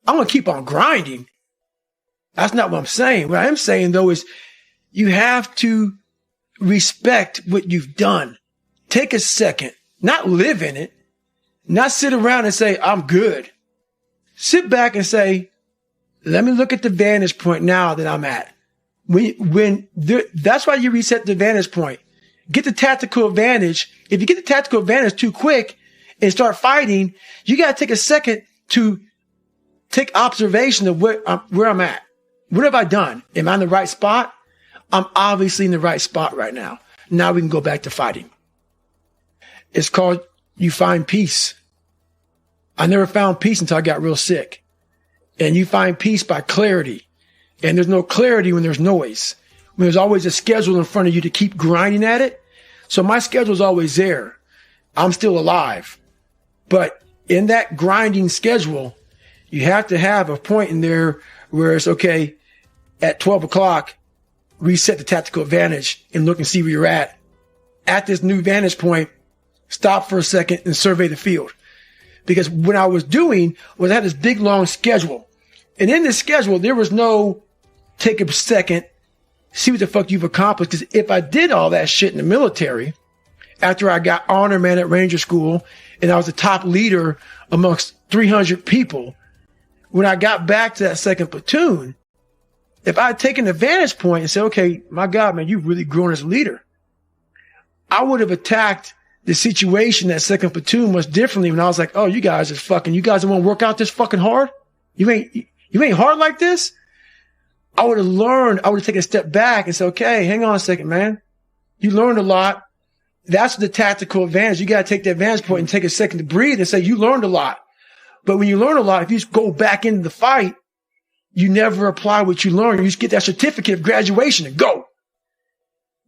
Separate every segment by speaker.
Speaker 1: I'm going to keep on grinding. That's not what I'm saying. What I am saying, though, is you have to respect what you've done. Take a second, not live in it, not sit around and say, I'm good. Sit back and say, let me look at the vantage point now that I'm at. That's why you reset the vantage point. Get the tactical advantage. If you get the tactical advantage too quick and start fighting, you got to take a second to take observation of where I'm at. What have I done? Am I in the right spot? I'm obviously in the right spot right now. Now we can go back to fighting. It's called you find peace. I never found peace until I got real sick. And you find peace by clarity. And there's no clarity when there's noise. When there's always a schedule in front of you to keep grinding at it. So my schedule's always there. I'm still alive. But in that grinding schedule, you have to have a point in there where it's okay, at 12 o'clock, reset the tactical advantage and look and see where you're at. At this new vantage point, stop for a second and survey the field. Because what I was doing was I had this big, long schedule. And in this schedule, there was no take a second, see what the fuck you've accomplished. Because if I did all that shit in the military, after I got honor man at Ranger School, and I was the top leader amongst 300 people, when I got back to that second platoon, if I had taken a vantage point and said, okay, my God, man, you've really grown as a leader, I would have attacked the situation, that second platoon, much differently when I was like, oh, you guys don't want to work out this fucking hard? You ain't hard like this? I would have taken a step back and said, okay, hang on a second, man. You learned a lot. That's the tactical advantage. You got to take that vantage point and take a second to breathe and say, you learned a lot. But when you learn a lot, if you just go back into the fight, you never apply what you learned. You just get that certificate of graduation and go.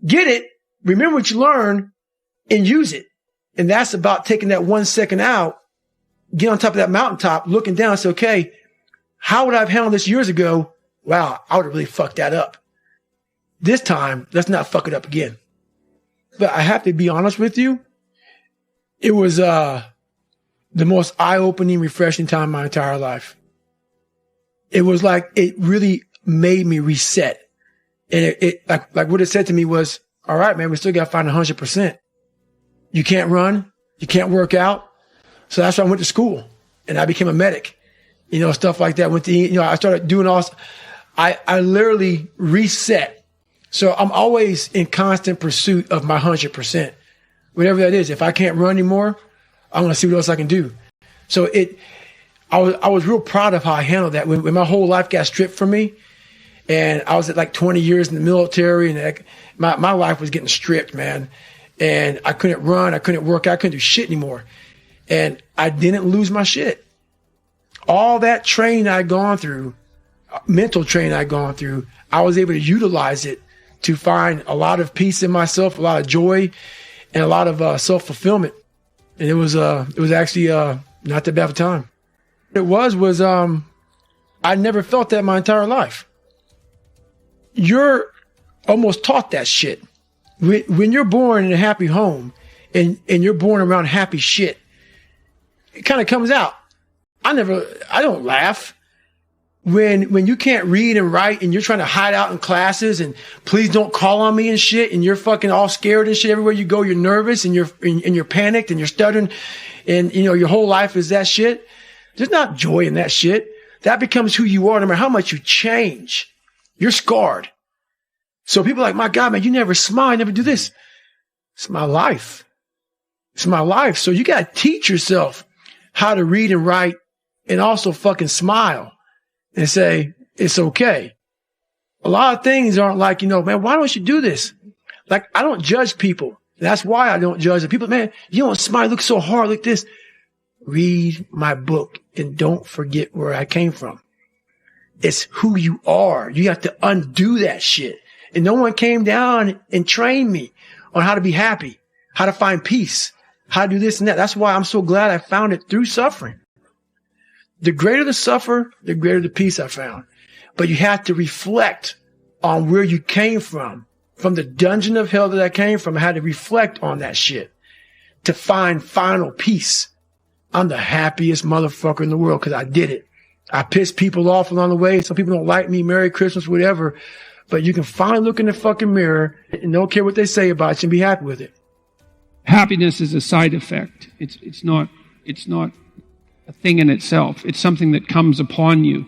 Speaker 1: Get it, remember what you learned, and use it. And that's about taking that 1 second out, get on top of that mountaintop, looking down and say, okay, how would I have handled this years ago? Wow, I would have really fucked that up. This time, let's not fuck it up again. But I have to be honest with you. It was the most eye-opening, refreshing time of my entire life. It was like it really made me reset. And it like what it said to me was, all right, man, we still got to find 100%. You can't run. You can't work out. So that's why I went to school and I became a medic, stuff like that. I started doing I literally reset. So I'm always in constant pursuit of my 100%, whatever that is. If I can't run anymore, I'm going to see what else I can do. So I was real proud of how I handled that when my whole life got stripped from me. And I was at like 20 years in the military and my life was getting stripped, man. And I couldn't run. I couldn't work out. I couldn't do shit anymore. And I didn't lose my shit. All that training I'd gone through, mental training I'd gone through, I was able to utilize it to find a lot of peace in myself, a lot of joy, and a lot of self-fulfillment. And it was actually not that bad of a time. It was I never felt that my entire life. You're almost taught that shit. When you're born in a happy home and you're born around happy shit, it kind of comes out. I don't laugh. When you can't read and write and you're trying to hide out in classes and please don't call on me and shit and you're fucking all scared and shit everywhere you go, you're nervous and you're panicked and you're stuttering and your whole life is that shit. There's not joy in that shit. That becomes who you are no matter how much you change. You're scarred. So people are like, my God, man, you never smile, you never do this. It's my life. It's my life. So you got to teach yourself how to read and write and also fucking smile and say, it's okay. A lot of things aren't like, man, why don't you do this? Like, I don't judge people. That's why I don't judge the people. Man, you don't smile, you look so hard like this. Read my book and don't forget where I came from. It's who you are. You have to undo that shit. And no one came down and trained me on how to be happy, how to find peace, how to do this and that. That's why I'm so glad I found it through suffering. The greater the suffer, the greater the peace I found. But you have to reflect on where you came from the dungeon of hell that I came from. I had to reflect on that shit to find final peace. I'm the happiest motherfucker in the world because I did it. I piss people off along the way. Some people don't like me. Merry Christmas, whatever. But you can finally look in the fucking mirror and don't care what they say about you and be happy with it.
Speaker 2: Happiness is a side effect. It's not a thing in itself. It's something that comes upon you.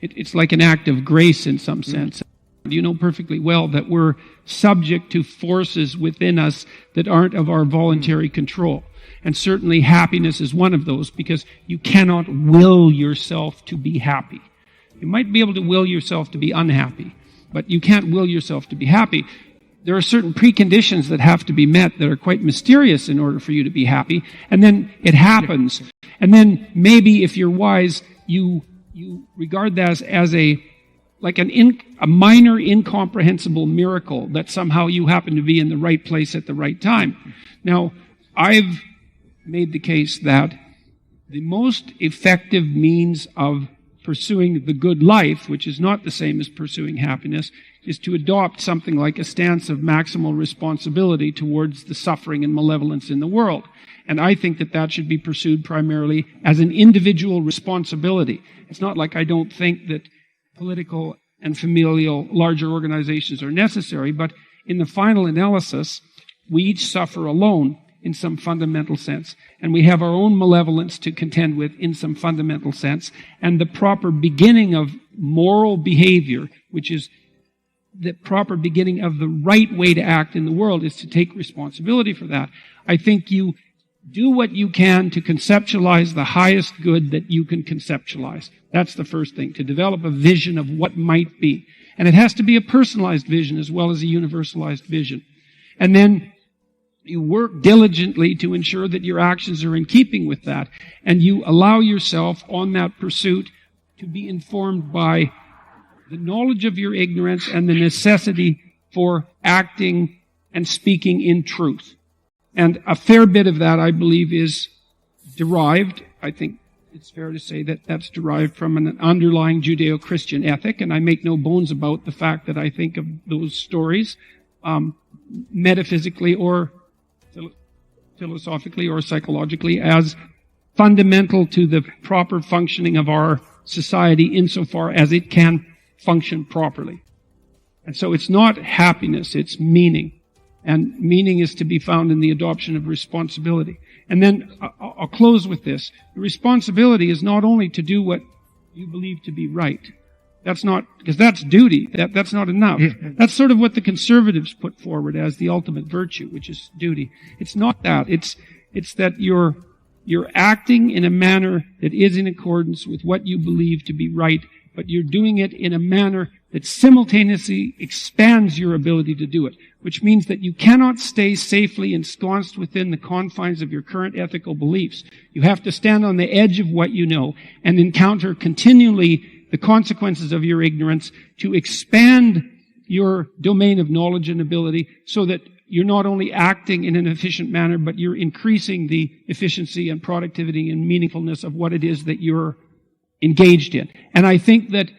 Speaker 2: It's like an act of grace in some sense. You know perfectly well that we're subject to forces within us that aren't of our voluntary control. And certainly happiness is one of those, because you cannot will yourself to be happy. You might be able to will yourself to be unhappy, but you can't will yourself to be happy. There are certain preconditions that have to be met that are quite mysterious in order for you to be happy, and then it happens. And then maybe, if you're wise, you regard that as a minor incomprehensible miracle that somehow you happen to be in the right place at the right time. Now, I've made the case that the most effective means of pursuing the good life, which is not the same as pursuing happiness, is to adopt something like a stance of maximal responsibility towards the suffering and malevolence in the world. And I think that should be pursued primarily as an individual responsibility. It's not like I don't think that political and familial larger organizations are necessary, but in the final analysis, we each suffer alone in some fundamental sense, and we have our own malevolence to contend with in some fundamental sense, and the proper beginning of moral behavior, which is the proper beginning of the right way to act in the world, is to take responsibility for that. I think you do what you can to conceptualize the highest good that you can conceptualize. That's the first thing, to develop a vision of what might be. And it has to be a personalized vision as well as a universalized vision. And then you work diligently to ensure that your actions are in keeping with that. And you allow yourself on that pursuit to be informed by the knowledge of your ignorance and the necessity for acting and speaking in truth. And a fair bit of that, I believe, is derived, I think it's fair to say that that's derived from an underlying Judeo-Christian ethic, and I make no bones about the fact that I think of those stories metaphysically or philosophically or psychologically as fundamental to the proper functioning of our society insofar as it can function properly. And so it's not happiness, it's meaning. And meaning is to be found in the adoption of responsibility. And then I'll close with this. The responsibility is not only to do what you believe to be right. That's not, because that's duty. That's not enough. That's sort of what the conservatives put forward as the ultimate virtue, which is duty. It's not that. It's that you're acting in a manner that is in accordance with what you believe to be right, but you're doing it in a manner that simultaneously expands your ability to do it, which means that you cannot stay safely ensconced within the confines of your current ethical beliefs. You have to stand on the edge of what you know and encounter continually the consequences of your ignorance to expand your domain of knowledge and ability so that you're not only acting in an efficient manner, but you're increasing the efficiency and productivity and meaningfulness of what it is that you're engaged in. And I think that,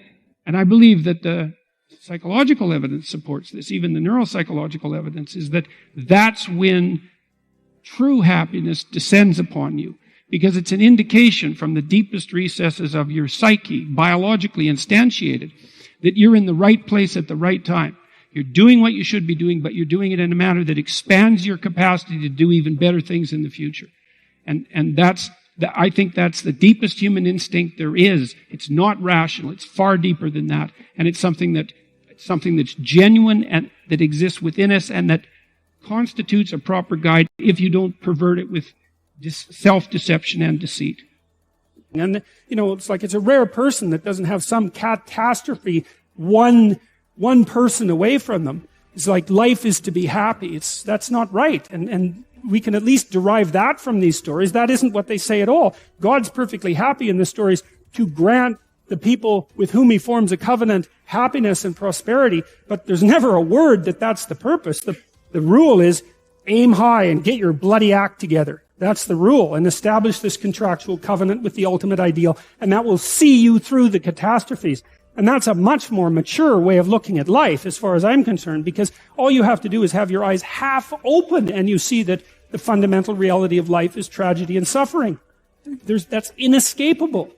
Speaker 2: and I believe that the psychological evidence supports this, even the neuropsychological evidence, is that that's when true happiness descends upon you, because it's an indication from the deepest recesses of your psyche, biologically instantiated, that you're in the right place at the right time. You're doing what you should be doing, but you're doing it in a manner that expands your capacity to do even better things in the future. And I think that's the deepest human instinct there is. It's not rational. It's far deeper than that. And it's something that's genuine and that exists within us and that constitutes a proper guide if you don't pervert it with self-deception and deceit.
Speaker 3: And, it's a rare person that doesn't have some catastrophe one person away from them. It's like life is to be happy. That's not right. And we can at least derive that from these stories. That isn't what they say at all. God's perfectly happy in the stories to grant the people with whom he forms a covenant happiness and prosperity, but there's never a word that that's the purpose. The rule is aim high and get your bloody act together. That's the rule, and establish this contractual covenant with the ultimate ideal, and that will see you through the catastrophes. And that's a much more mature way of looking at life, as far as I'm concerned, because all you have to do is have your eyes half open, and you see that the fundamental reality of life is tragedy and suffering. That's inescapable.